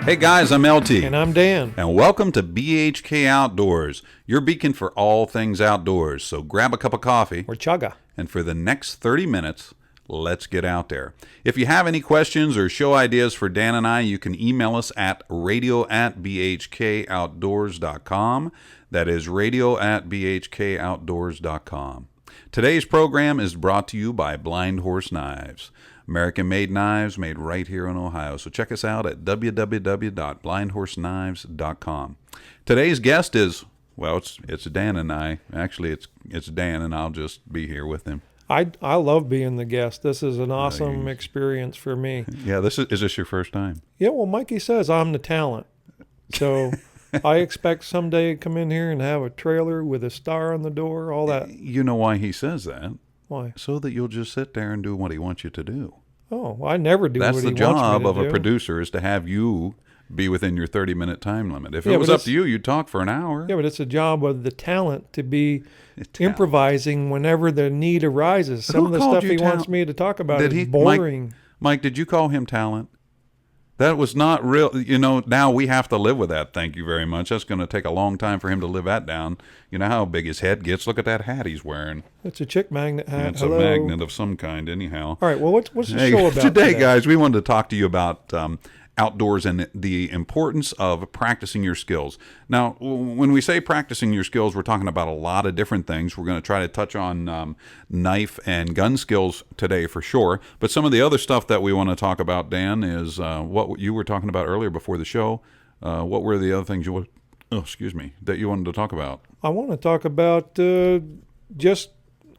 Hey guys, I'm LT. And I'm Dan. And welcome to BHK Outdoors, your beacon for all things outdoors. So grab a cup of coffee. Or chugga. And for the next 30 minutes, let's get out there. If you have any questions or show ideas for Dan and I, you can email us at radio@bhkoutdoors.com. That is radio@bhkoutdoors.com. Today's program is brought to you by Blind Horse Knives. American-made knives made right here in Ohio. So check us out at www.blindhorseknives.com. Today's guest is, well, it's Dan and I. Actually, it's Dan, and I'll just be here with him. I love being the guest. This is an awesome experience for me. Yeah, is this your first time? Yeah, well, Mikey says I'm the talent. So I expect someday to come in here and have a trailer with a star on the door, all that. You know why he says that? Why? So that you'll just sit there and do what he wants you to do. Oh, well, I never do what he wants me to do. That's the job of a producer, is to have you be within your 30-minute time limit. If it was up to you, you'd talk for an hour. Yeah, but it's a job of the talent to be improvising whenever the need arises. Some of the stuff he wants me to talk about is boring. Mike, did you call him talent? That was not real. You know, now we have to live with that. Thank you very much. That's going to take a long time for him to live that down. You know how big his head gets? Look at that hat he's wearing. It's a chick magnet hat. It's a magnet of some kind, anyhow. All right, well, what's the show about today? Guys, we wanted to talk to you about outdoors and the importance of practicing your skills. Now, when we say practicing your skills, we're talking about a lot of different things. We're going to try to touch on knife and gun skills today for sure. But some of the other stuff that we want to talk about, Dan, is what you were talking about earlier before the show. What were the other things that you wanted to talk about? I want to talk about just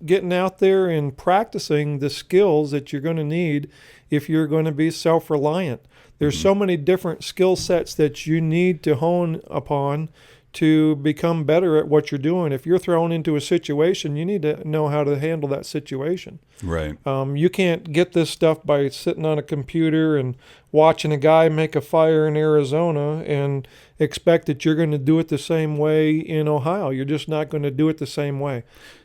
getting out there and practicing the skills that you're going to need if you're going to be self-reliant. There's so many different skill sets that you need to hone upon to become better at what you're doing. If you're thrown into a situation, you need to know how to handle that situation. Right. You can't get this stuff by sitting on a computer and watching a guy make a fire in Arizona and expect that you're going to do it the same way in Ohio. You're just not going to do it the same way.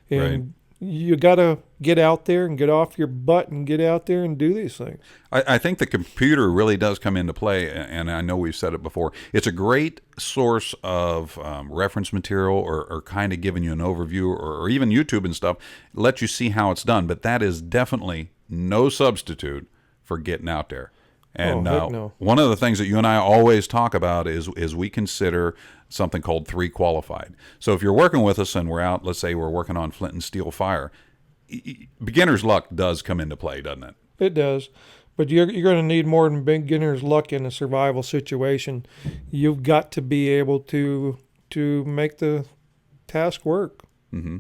And you got to get out there and get off your butt and get out there and do these things. I think the computer really does come into play, and I know we've said it before. It's a great source of reference material or kind of giving you an overview, or even YouTube and stuff, let you see how it's done. But that is definitely no substitute for getting out there. And one of the things that you and I always talk about is we consider something called 3 qualified. So if you're working with us and we're out, let's say we're working on flint and steel fire, beginner's luck does come into play, doesn't it? It does. But you're going to need more than beginner's luck in a survival situation. You've got to be able to make the task work. Mm-hmm.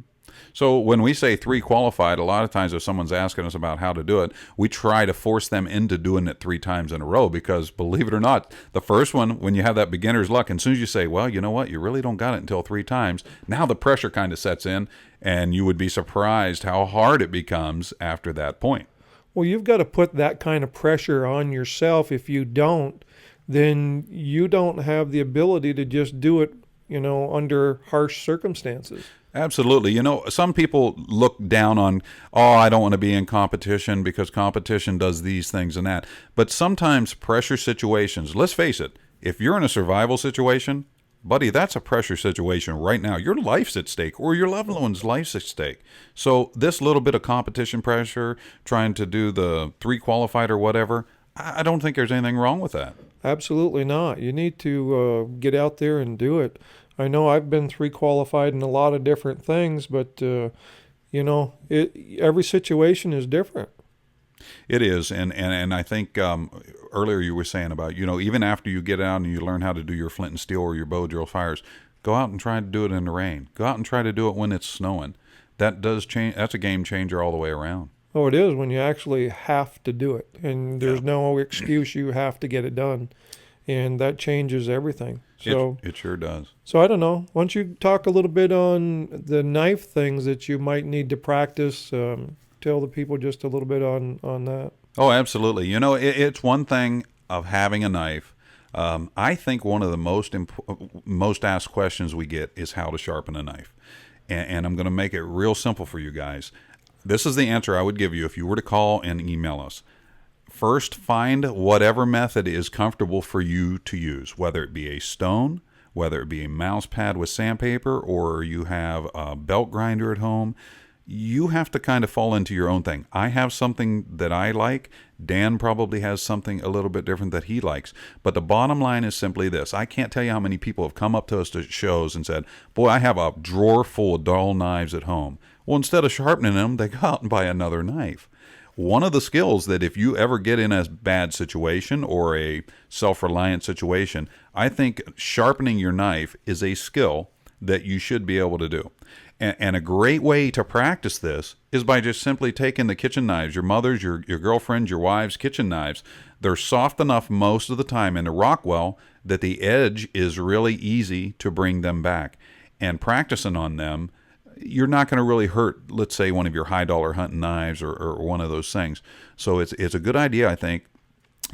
So when we say 3 qualified, a lot of times if someone's asking us about how to do it, we try to force them into doing it 3 times in a row, because believe it or not, the first one, when you have that beginner's luck, and as soon as you say, well, you know what, you really don't got it until 3 times, now the pressure kind of sets in, and you would be surprised how hard it becomes after that point. Well, you've got to put that kind of pressure on yourself. If you don't, then you don't have the ability to just do it, under harsh circumstances. Absolutely. Some people look down on, I don't want to be in competition because competition does these things and that. But sometimes pressure situations, let's face it, if you're in a survival situation, buddy, that's a pressure situation right now. Your life's at stake, or your loved one's life's at stake. So this little bit of competition pressure, trying to do the 3 qualified or whatever, I don't think there's anything wrong with that. Absolutely not. You need to get out there and do it. I know I've been 3 qualified in a lot of different things, but, every situation is different. It is, and I think earlier you were saying about, even after you get out and you learn how to do your flint and steel or your bow drill fires, go out and try to do it in the rain. Go out and try to do it when it's snowing. That does change. That's a game changer all the way around. Oh, it is, when you actually have to do it, and there's no excuse. You have to get it done, and that changes everything. So it sure does. So I don't know. Why don't you talk a little bit on the knife things that you might need to practice? Tell the people just a little bit on that. Oh, absolutely. It's one thing of having a knife. I think one of the most asked questions we get is how to sharpen a knife. And I'm going to make it real simple for you guys. This is the answer I would give you if you were to call and email us. First, find whatever method is comfortable for you to use, whether it be a stone, whether it be a mouse pad with sandpaper, or you have a belt grinder at home. You have to kind of fall into your own thing. I have something that I like. Dan probably has something a little bit different that he likes. But the bottom line is simply this. I can't tell you how many people have come up to us to shows and said, boy, I have a drawer full of dull knives at home. Well, instead of sharpening them, they go out and buy another knife. One of the skills that if you ever get in a bad situation or a self-reliant situation, I think sharpening your knife is a skill that you should be able to do. And a great way to practice this is by just simply taking the kitchen knives, your mother's, your girlfriend's, your wife's kitchen knives. They're soft enough most of the time and to rock well that the edge is really easy to bring them back. And practicing on them, you're not going to really hurt, let's say, one of your high-dollar hunting knives or one of those things. So it's a good idea, I think,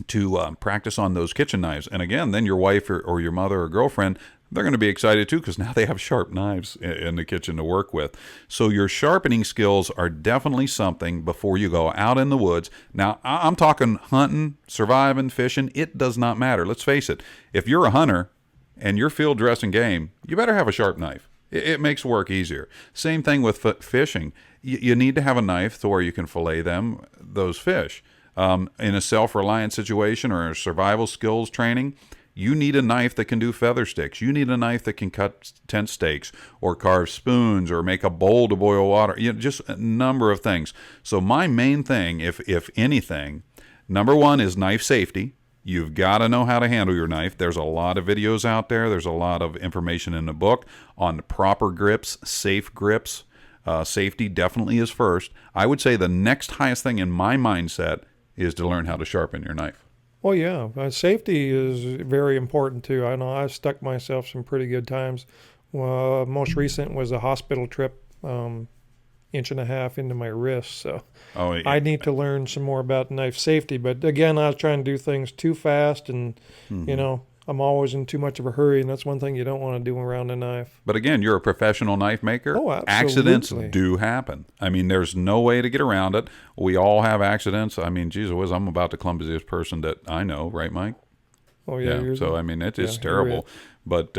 to practice on those kitchen knives. And again, then your wife or your mother or girlfriend, they're going to be excited too because now they have sharp knives in the kitchen to work with. So your sharpening skills are definitely something before you go out in the woods. Now, I'm talking hunting, surviving, fishing. It does not matter. Let's face it. If you're a hunter and you're field dressing game, you better have a sharp knife. It makes work easier. Same thing with fishing. You need to have a knife to where you can fillet those fish. In a self-reliant situation or a survival skills training, you need a knife that can do feather sticks. You need a knife that can cut tent stakes or carve spoons or make a bowl to boil water. Just a number of things. So my main thing, if anything, number one is knife safety. You've got to know how to handle your knife. There's a lot of videos out there. There's a lot of information in the book on proper grips, safe grips. Safety definitely is first. I would say the next highest thing in my mindset is to learn how to sharpen your knife. Well, yeah, safety is very important too. I know I've stuck myself some pretty good times. Most recent was a hospital trip, inch and a half into my wrist. So yeah. I need to learn some more about knife safety. But again, I was trying to do things too fast, and I'm always in too much of a hurry, and that's one thing you don't want to do around a knife. But again, you're a professional knife maker. Oh, absolutely. Accidents do happen. I mean, there's no way to get around it. We all have accidents. I mean, geez whiz, I'm about the clumsiest person that I know, right, Mike? Oh, yeah. So, I mean, it's terrible. But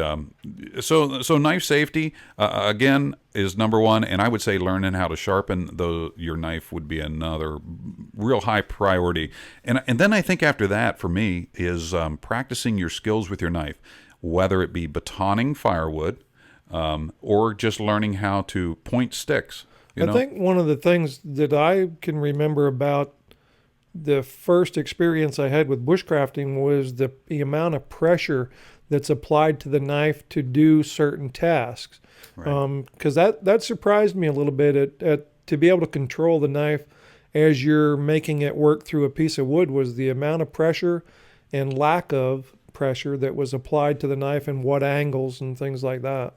so knife safety, again, is number one. And I would say learning how to sharpen your knife would be another real high priority. And then I think after that, for me, is practicing your skills with your knife, whether it be batoning firewood or just learning how to point sticks. I think one of the things that I can remember about the first experience I had with bushcrafting was the amount of pressure that's applied to the knife to do certain tasks. Right. Because that surprised me a little bit to be able to control the knife as you're making it work through a piece of wood was the amount of pressure and lack of pressure that was applied to the knife and what angles and things like that.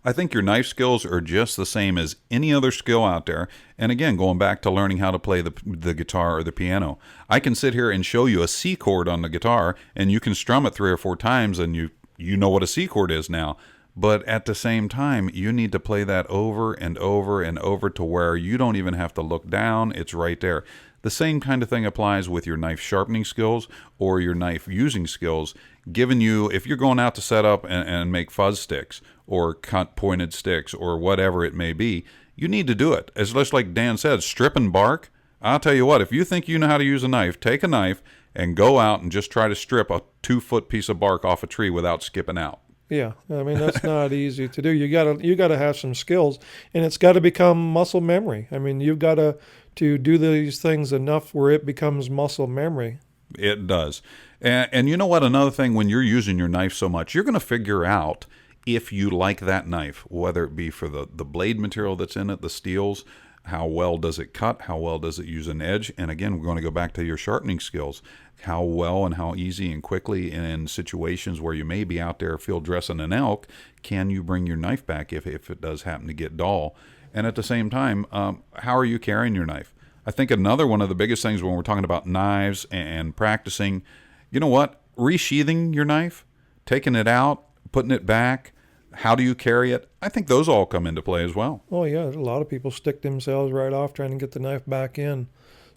I think your knife skills are just the same as any other skill out there. And again, going back to learning how to play the guitar or the piano, I can sit here and show you a C chord on the guitar, and you can strum it 3 or 4 times, and you know what a C chord is now. But at the same time, you need to play that over and over and over to where you don't even have to look down. It's right there. The same kind of thing applies with your knife sharpening skills or your knife using skills. Given you, if you're going out to set up and make fuzz sticks or cut pointed sticks or whatever it may be, you need to do it. It's just like Dan said, stripping bark. I'll tell you what, if you think you know how to use a knife, take a knife and go out and just try to strip a 2-foot piece of bark off a tree without skipping out. Yeah, I mean, that's not easy to do. You gotta have some skills, and it's got to become muscle memory. I mean, you've got to do these things enough where it becomes muscle memory. It does. And you know what? Another thing, when you're using your knife so much, you're going to figure out if you like that knife, whether it be for the blade material that's in it, the steels, how well does it cut, how well does it use an edge, and again, we're going to go back to your sharpening skills. How well and how easy and quickly in situations where you may be out there field dressing an elk, can you bring your knife back if it does happen to get dull? And at the same time, how are you carrying your knife? I think another one of the biggest things when we're talking about knives and practicing, you know what? Resheathing your knife, taking it out, putting it back, how do you carry it? I think those all come into play as well. Oh, yeah. A lot of people stick themselves right off trying to get the knife back in.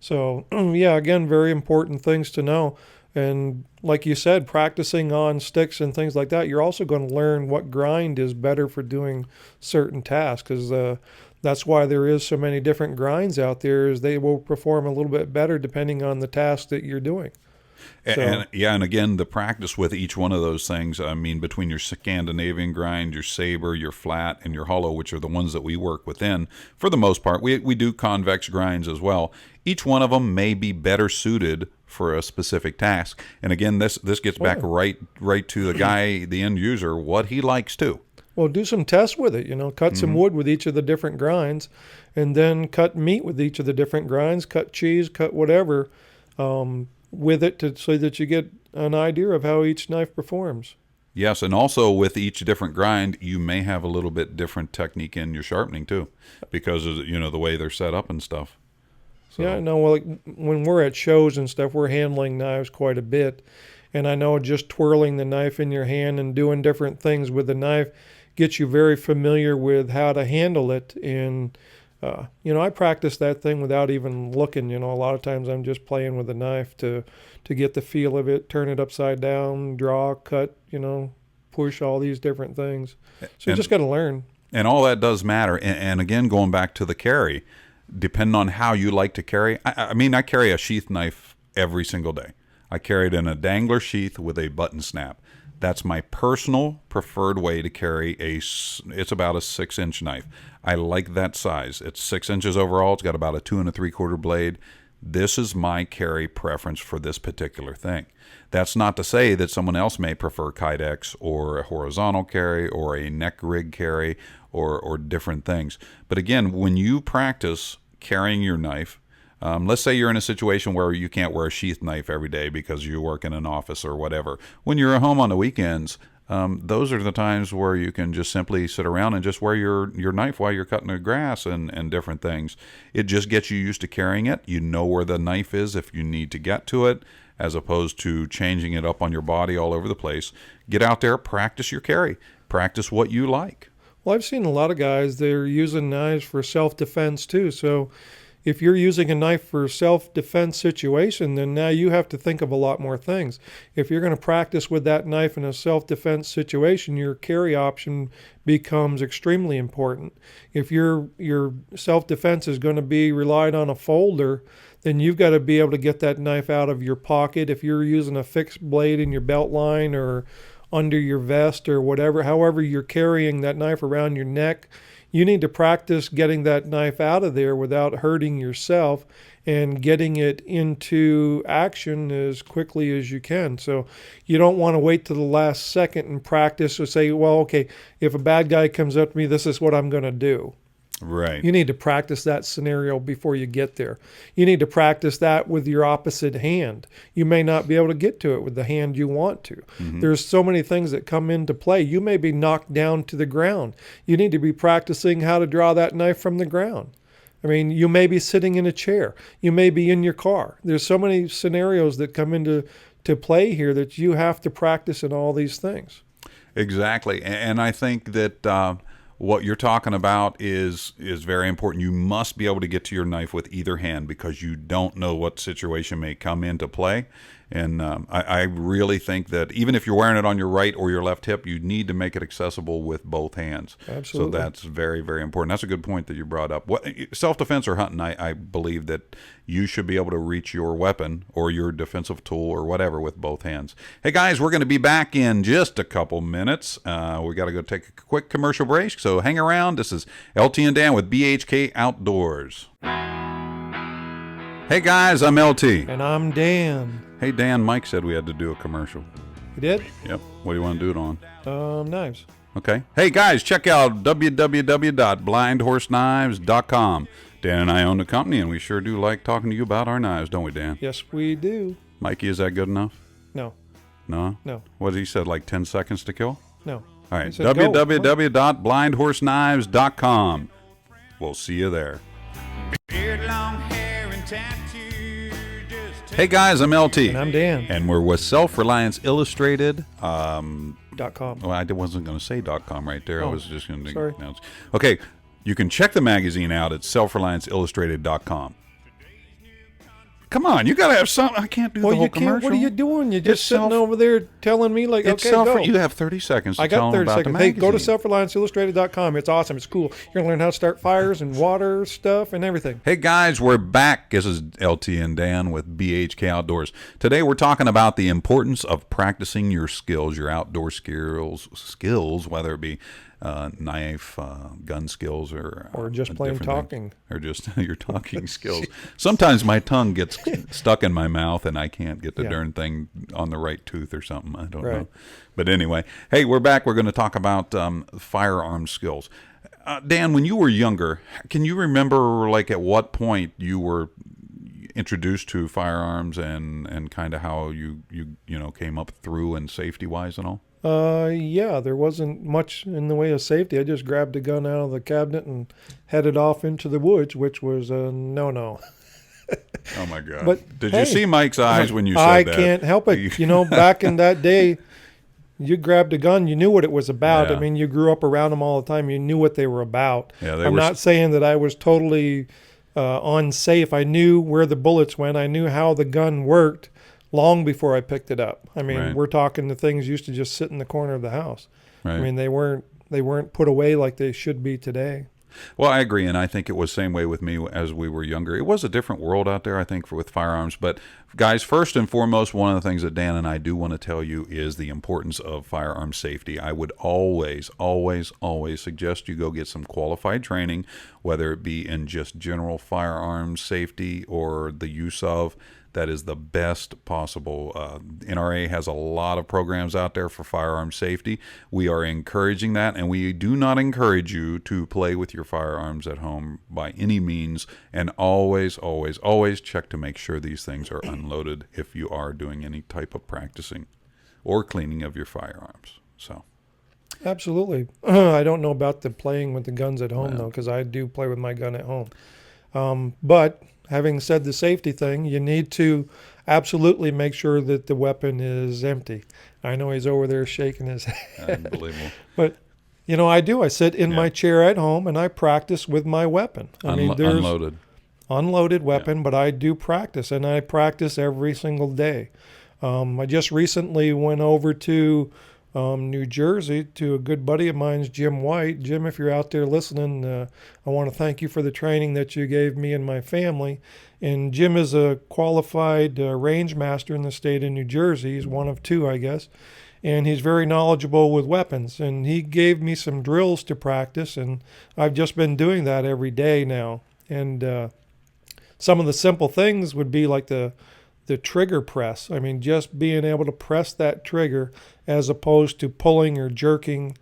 So, yeah, again, very important things to know. And like you said, practicing on sticks and things like that, you're also going to learn what grind is better for doing certain tasks. Because that's why there is so many different grinds out there, is they will perform a little bit better depending on the task that you're doing. And yeah, and again, the practice with each one of those things, I mean, between your Scandinavian grind, your saber, your flat, and your hollow, which are the ones that we work within, for the most part, we do convex grinds as well. Each one of them may be better suited for a specific task. And again, this gets back right to the guy, the end user, what he likes too. Well, do some tests with it, cut some wood with each of the different grinds, and then cut meat with each of the different grinds, cut cheese, cut whatever, with it so that you get an idea of how each knife performs. Yes, and also with each different grind, you may have a little bit different technique in your sharpening too, because of the way they're set up and stuff. So. Yeah, no, well, when we're at shows and stuff, we're handling knives quite a bit, and I know just twirling the knife in your hand and doing different things with the knife gets you very familiar with how to handle it. And I practice that thing without even looking. A lot of times I'm just playing with the knife to get the feel of it, turn it upside down, draw, cut, push, all these different things. So you just got to learn. And all that does matter. And again, going back to the carry, depending on how you like to carry. I mean, I carry a sheath knife every single day. I carry it in a dangler sheath with a button snap. That's my personal preferred way to carry it's about a 6-inch knife. I like that size. It's 6 inches overall. It's got about a 2 3/4 blade. This is my carry preference for this particular thing. That's not to say that someone else may prefer Kydex or a horizontal carry or a neck rig carry or different things. But again, when you practice carrying your knife, let's say you're in a situation where you can't wear a sheath knife every day because you work in an office or whatever. When you're at home on the weekends, those are the times where you can just simply sit around and just wear your knife while you're cutting the grass and different things. It just gets you used to carrying it. You know where the knife is if you need to get to it, as opposed to changing it up on your body all over the place. Get out there, practice your carry. Practice what you like. Well, I've seen a lot of guys, they're using knives for self-defense too. So if you're using a knife for self-defense situation, then now you have to think of a lot more things. If you're going to practice with that knife in a self-defense situation, your carry option becomes extremely important. If your self-defense is going to be relied on a folder, then you've got to be able to get that knife out of your pocket. If you're using a fixed blade in your belt line or under your vest or whatever, however you're carrying that knife around your neck, you need to practice getting that knife out of there without hurting yourself and getting it into action as quickly as you can. So you don't want to wait to the last second and practice or say, well, okay, if a bad guy comes up to me, this is what I'm going to do. Right. You need to practice that scenario before you get there. You need to practice that with your opposite hand. You may not be able to get to it with the hand you want to. Mm-hmm. There's so many things that come into play. You may be knocked down to the ground. You need to be practicing how to draw that knife from the ground. I mean, you may be sitting in a chair. You may be in your car. There's so many scenarios that come into play here that you have to practice in all these things. Exactly. And I think that what you're talking about is very important. You must be able to get to your knife with either hand because you don't know what situation may come into play. And I really think that even if you're wearing it on your right or your left hip, you need to make it accessible with both hands. Absolutely. So that's very, very important. That's a good point that you brought up. Self-defense or hunting, I believe that you should be able to reach your weapon or your defensive tool or whatever with both hands. Hey, guys, we're going to be back in just a couple minutes. We got to go take a quick commercial break, so hang around. This is LT and Dan with BHK Outdoors. Hey, guys, I'm LT. And I'm Dan. Hey, Dan, Mike said we had to do a commercial. You did? Yep. What do you want to do it on? Knives. Okay. Hey, guys, check out www.blindhorseknives.com. Dan and I own the company, and we sure do like talking to you about our knives, don't we, Dan? Yes, we do. Mikey, is that good enough? No. No? No. What did he said, like 10 seconds to kill? No. All right. www.blindhorseknives.com. We'll see you there. Beard, long hair, and hey guys, I'm LT. And I'm Dan. And we're with Self Reliance Illustrated. .com. Well, I wasn't going to say .com right there. I was just going to announce. Okay, you can check the magazine out at selfrelianceillustrated.com. Come on, you got to have some. I can't do Well, the whole you can't. commercial. What are you doing? You're just It's sitting over there telling me, like, It's okay, go. You have 30 seconds to I tell got them 30 about seconds. the Hey, magazine. go to selfrelianceillustrated.com. It's awesome. It's cool. You're going to learn how to start fires and water stuff and everything. Hey guys, we're back. This is LT and Dan with BHK Outdoors. Today we're talking about the importance of practicing your skills, your outdoor skills, whether it be knife, gun skills, Or just plain talking. or just your talking skills. Sometimes my tongue gets stuck in my mouth and I can't get the darn thing on the right tooth or something. I don't know. But anyway, hey, we're back. We're going to talk about firearm skills. Dan, when you were younger, can you remember like at what point you were introduced to firearms and kind of how you came up through and safety wise and all? Yeah, there wasn't much in the way of safety. I just grabbed a gun out of the cabinet and headed off into the woods, which was a no-no. Oh my God! But did hey, you see Mike's eyes when you said I that? can't help it. You know, back in that day, you grabbed a gun, you knew what it was about. Yeah. I mean, you grew up around them all the time. You knew what they were about. Yeah, I'm not saying that I was totally unsafe. I knew where the bullets went. I knew how the gun worked long before I picked it up. I mean, we're talking the things used to just sit in the corner of the house. Right. I mean, they weren't put away like they should be today. Well, I agree, and I think it was the same way with me as we were younger. It was a different world out there, I think, with firearms. But, guys, first and foremost, one of the things that Dan and I do want to tell you is the importance of firearm safety. I would always, always, always suggest you go get some qualified training, whether it be in just general firearms safety or the use of. That is the best possible. NRA has a lot of programs out there for firearm safety. We are encouraging that, and we do not encourage you to play with your firearms at home by any means. And always, always, always check to make sure these things are unloaded if you are doing any type of practicing or cleaning of your firearms. So, absolutely. I don't know about the playing with the guns at home, though, because I do play with my gun at home. But having said the safety thing, you need to absolutely make sure that the weapon is empty. I know he's over there shaking his head. Unbelievable. But, you know, I do. I sit in my chair at home and I practice with my weapon. I mean, there's unloaded weapon, but I do practice, and I practice every single day. I just recently went over to New Jersey to a good buddy of mine's, Jim White. Jim, if you're out there listening, I want to thank you for the training that you gave me and my family. And Jim is a qualified range master in the state of New Jersey. He's one of two, I guess. And he's very knowledgeable with weapons. And he gave me some drills to practice, and I've just been doing that every day now. And some of the simple things would be like the trigger press. I mean, just being able to press that trigger as opposed to pulling or jerking,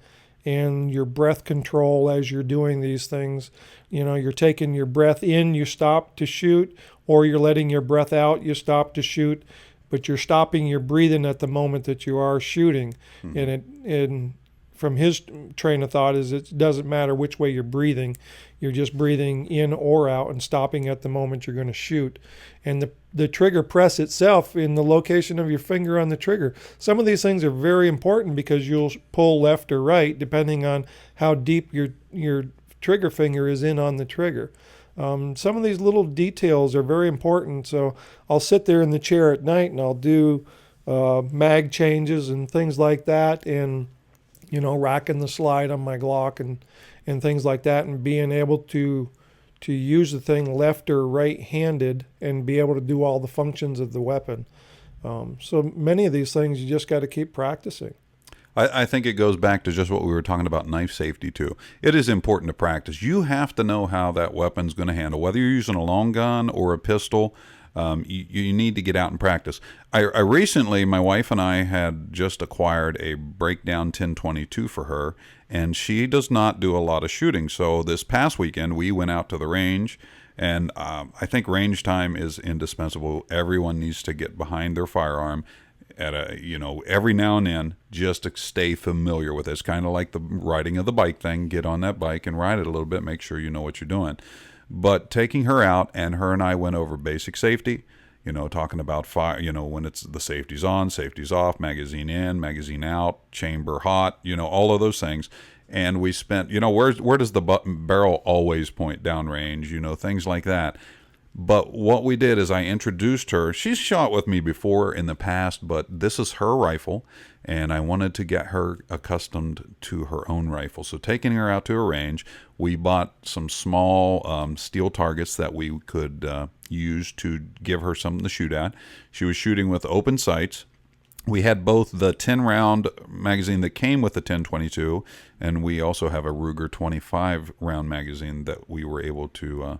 and your breath control as you're doing these things. You know, you're taking your breath in, you stop to shoot, or you're letting your breath out, you stop to shoot, but you're stopping your breathing at the moment that you are shooting. Mm-hmm. And from his train of thought is it doesn't matter which way you're breathing. You're just breathing in or out and stopping at the moment you're going to shoot. And the trigger press itself in the location of your finger on the trigger. Some of these things are very important because you'll pull left or right depending on how deep your trigger finger is in on the trigger. Some of these little details are very important. So I'll sit there in the chair at night and I'll do mag changes and things like that, and racking the slide on my Glock and things like that, and being able to use the thing left or right-handed and be able to do all the functions of the weapon. So many of these things you just got to keep practicing. I think it goes back to just what we were talking about, knife safety too. It is important to practice. You have to know how that weapon's going to handle, whether you're using a long gun or a pistol. You need to get out and practice. I recently, my wife and I had just acquired a Breakdown 1022 for her, and she does not do a lot of shooting. So this past weekend, we went out to the range, and I think range time is indispensable. Everyone needs to get behind their firearm at every now and then, just to stay familiar with it. It's kind of like the riding of the bike thing. Get on that bike and ride it a little bit. Make sure you know what you're doing. But taking her out, and her and I went over basic safety, talking about fire, when it's the safety's on, safety's off, magazine in, magazine out, chamber hot, all of those things. And we spent, where does the barrel always point downrange, things like that. But what we did is I introduced her. She's shot with me before in the past, but this is her rifle, and I wanted to get her accustomed to her own rifle. So taking her out to a range, we bought some small steel targets that we could use to give her something to shoot at. She was shooting with open sights. We had both the 10-round magazine that came with the 10/22, and we also have a Ruger 25-round magazine that we were able to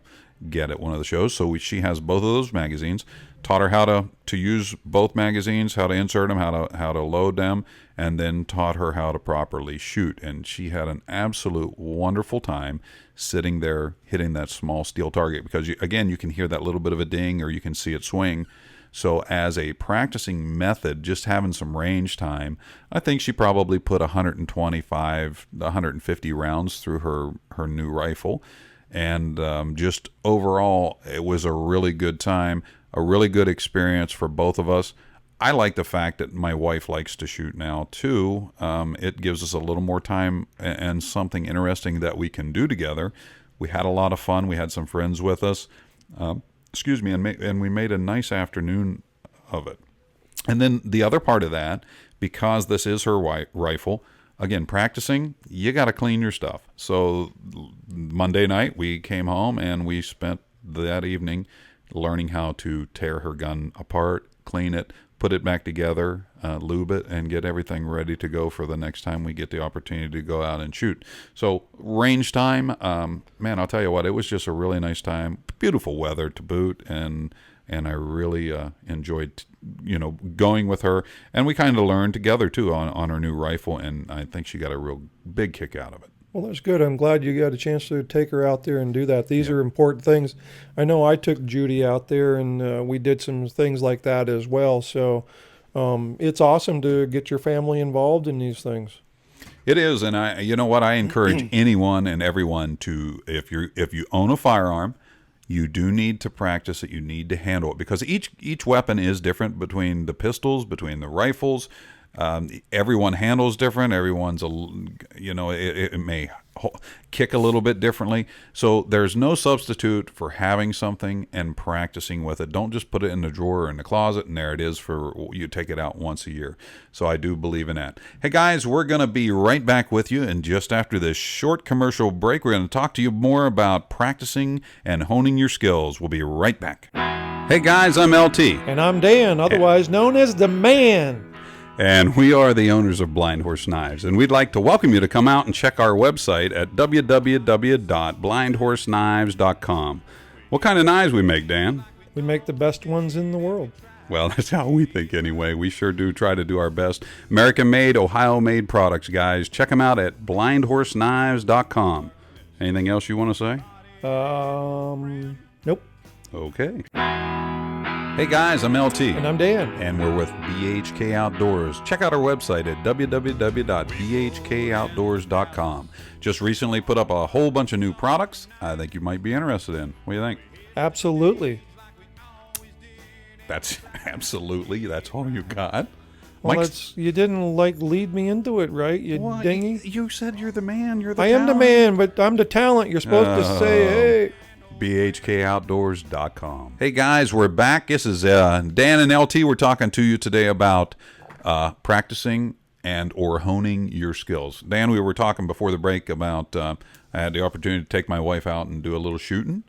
get at one of the shows. So she has both of those magazines. Taught her how to use both magazines, how to insert them, how to load them, and then taught her how to properly shoot. And she had an absolute wonderful time sitting there hitting that small steel target, because you can hear that little bit of a ding, or you can see it swing. So as a practicing method, just having some range time, I think she probably put 125, 150 rounds through her new rifle. And just overall, it was a really good time, a really good experience for both of us. I like the fact that my wife likes to shoot now, too. It gives us a little more time and something interesting that we can do together. We had a lot of fun. We had some friends with us. And we made a nice afternoon of it. And then the other part of that, because this is her rifle, again, practicing, you got to clean your stuff. So Monday night, we came home and we spent that evening learning how to tear her gun apart, clean it, put it back together, lube it, and get everything ready to go for the next time we get the opportunity to go out and shoot. So range time, man, I'll tell you what, it was just a really nice time. Beautiful weather to boot, and I really enjoyed, going with her. And we kind of learned together too on her new rifle, and I think she got a real big kick out of it. Well, that's good. I'm glad you got a chance to take her out there and do that. These are important things. I know I took Judy out there, and we did some things like that as well. So it's awesome to get your family involved in these things. It is, and I encourage anyone and everyone to, if you own a firearm, you do need to practice it. You need to handle it, because each weapon is different, between the pistols, between the rifles. Everyone handles different. Everyone's it may kick a little bit differently. So there's no substitute for having something and practicing with it. Don't just put it in the drawer or in the closet and there it is for you take it out once a year. So I do believe in that. Hey guys, we're going to be right back with you, and just after this short commercial break, we're going to talk to you more about practicing and honing your skills. We'll be right back. Hey guys, I'm LT. And I'm Dan, otherwise known as the Man. And we are the owners of Blind Horse Knives, and we'd like to welcome you to come out and check our website at www.blindhorseknives.com. What kind of knives we make, Dan? We make the best ones in the world. Well, that's how we think anyway. We sure do try to do our best. American-made, Ohio-made products, guys. Check them out at blindhorseknives.com. Anything else you want to say? Nope. Okay. Hey guys, I'm LT. And I'm Dan. And we're with BHK Outdoors. Check out our website at www.bhkoutdoors.com. Just recently put up a whole bunch of new products I think you might be interested in. What do you think? Absolutely. That's all you got? Well, you didn't lead me into it, right? You dingy. You said you're the man. You're the I am the man, but I'm the talent. You're supposed to say, hey. BHKOutdoors.com. Hey guys, we're back. This is Dan and LT. We're talking to you today about practicing and or honing your skills. Dan, we were talking before the break about I had the opportunity to take my wife out and do a little shooting,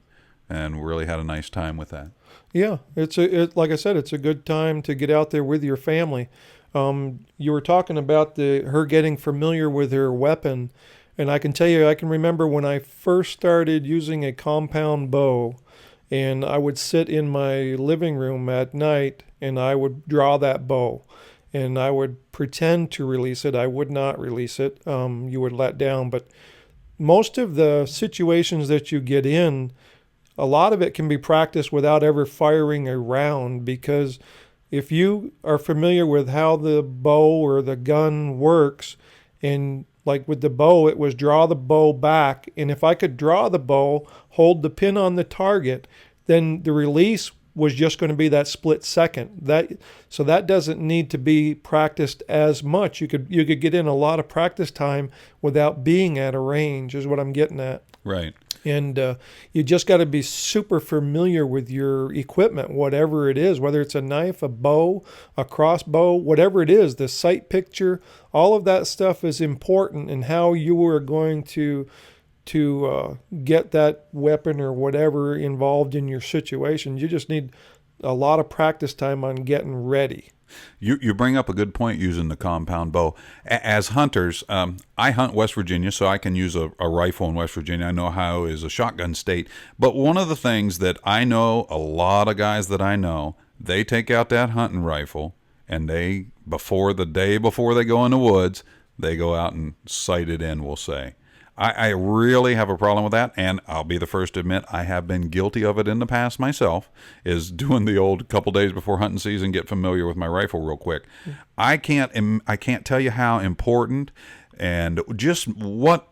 and we really had a nice time with that. Yeah, like I said, it's a good time to get out there with your family. You were talking about her getting familiar with her weapon. And I can tell you, I can remember when I first started using a compound bow, and I would sit in my living room at night and I would draw that bow, and I would pretend to release it. I would not release it. You would let down. But most of the situations that you get in, a lot of it can be practiced without ever firing a round, because if you are familiar with how the bow or the gun works, and like with the bow, it was draw the bow back. And if I could draw the bow, hold the pin on the target, then the release was just going to be that split second. So that doesn't need to be practiced as much. You could get in a lot of practice time without being at a range, is what I'm getting at. Right. And you just got to be super familiar with your equipment, whatever it is, whether it's a knife, a bow, a crossbow, whatever it is, the sight picture, all of that stuff is important in how you are going to get that weapon or whatever involved in your situation. You just need a lot of practice time on getting ready. You bring up a good point using the compound bow. As hunters, I hunt West Virginia, so I can use a rifle in West Virginia. I know Ohio is a shotgun state. But one of the things that I know, a lot of guys that I know, they take out that hunting rifle, and before they go in the woods, they go out and sight it in, we'll say. I really have a problem with that, and I'll be the first to admit I have been guilty of it in the past myself, is doing the old couple days before hunting season, get familiar with my rifle real quick. I can't tell you how important and just what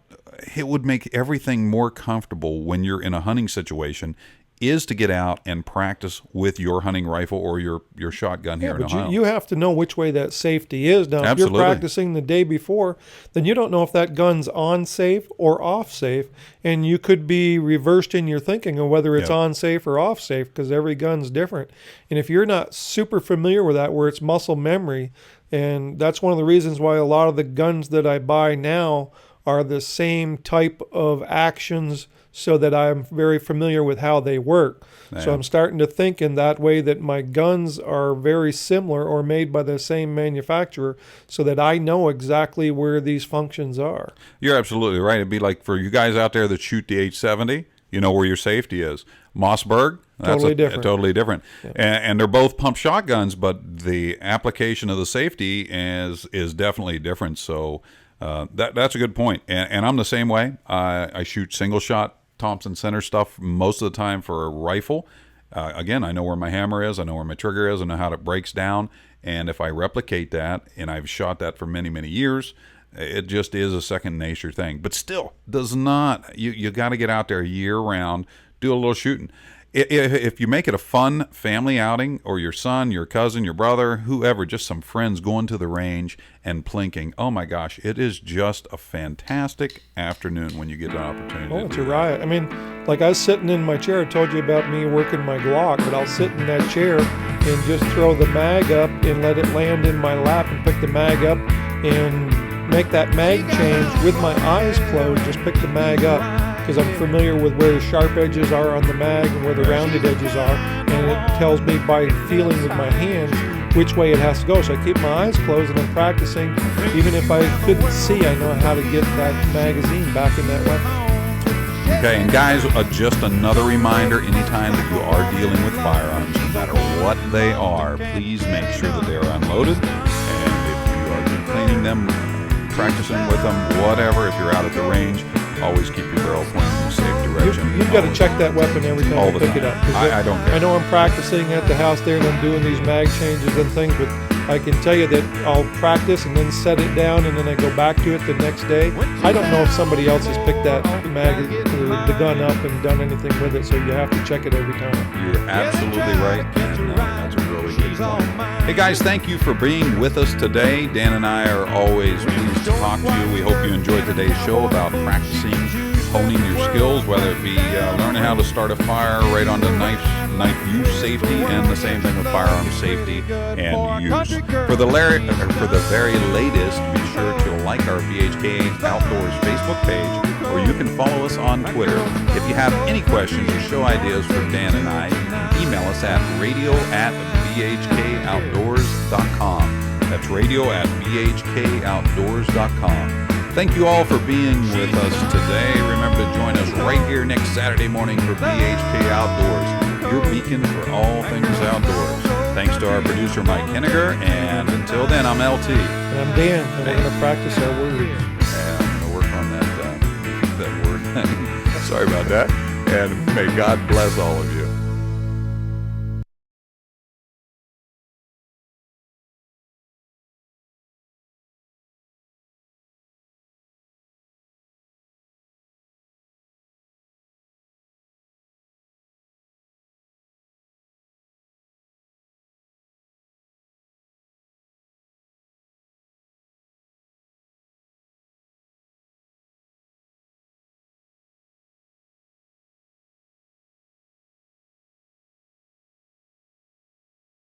it would make everything more comfortable when you're in a hunting situation is to get out and practice with your hunting rifle or your shotgun here in Ohio. You have to know which way that safety is. Now, Absolutely. If you're practicing the day before, then you don't know if that gun's on safe or off safe, and you could be reversed in your thinking of whether it's on safe or off safe, because every gun's different. And if you're not super familiar with that, where it's muscle memory, and that's one of the reasons why a lot of the guns that I buy now are the same type of actions, so that I'm very familiar with how they work. Yeah. So I'm starting to think in that way that my guns are very similar or made by the same manufacturer, so that I know exactly where these functions are. You're absolutely right. It'd be like for you guys out there that shoot the H70, you know where your safety is. Mossberg, totally different. Totally different. Yeah. And they're both pump shotguns, but the application of the safety is definitely different. So that's a good point. And I'm the same way. I shoot single shot Thompson center stuff most of the time for a rifle. Again, I know where my hammer is, I know where my trigger is, I know how it breaks down, and if I replicate that, and I've shot that for many, many years, it just is a second nature thing. But still, does not, you got to get out there year round, do a little shooting. If you make it a fun family outing, or your son, your cousin, your brother, whoever, just some friends going to the range and plinking, oh my gosh, it is just a fantastic afternoon when you get an opportunity. Oh, it's a riot. I mean, like I was sitting in my chair, I told you about me working my Glock, but I'll sit in that chair and just throw the mag up and let it land in my lap and pick the mag up and make that mag change with my eyes closed, just pick the mag up, because I'm familiar with where the sharp edges are on the mag and where the rounded edges are, and it tells me by feeling with my hands which way it has to go. So I keep my eyes closed and I'm practicing. Even if I couldn't see, I know how to get that magazine back in that weapon. Okay, and guys, just another reminder, anytime that you are dealing with firearms, no matter what they are, please make sure that they are unloaded. And if you are cleaning them, practicing with them, whatever, if you're out at the range, always keep your barrel pointed in a safe direction. You've got to check that weapon every time you pick it up. I don't care. I know I'm practicing at the house there and I'm doing these mag changes and things, but I can tell you that I'll practice and then set it down and then I go back to it the next day. I don't know if somebody else has picked that the gun up and done anything with it, so you have to check it every time. You're absolutely right, and that's a really good point. Hey guys, thank you for being with us today. Dan and I are always pleased to talk to you. We hope you enjoyed today's show about practicing, honing your skills, whether it be learning how to start a fire, right on to knife use safety, and the same thing with firearm safety and use. For the very latest, be sure to like our BHK Outdoors Facebook page, or you can follow us on Twitter. If you have any questions or show ideas for Dan and I, you can email us at radio@bhkoutdoors.com. That's radio@bhkoutdoors.com. Thank you all for being with us today. Remember to join us right here next Saturday morning for BHK Outdoors, your beacon for all things outdoors. Thanks to our producer, Mike Henniger, and until then, I'm LT. And I'm Dan, and we're going to practice our words. Yeah, I'm going to work on that word. Sorry about that, and may God bless all of you.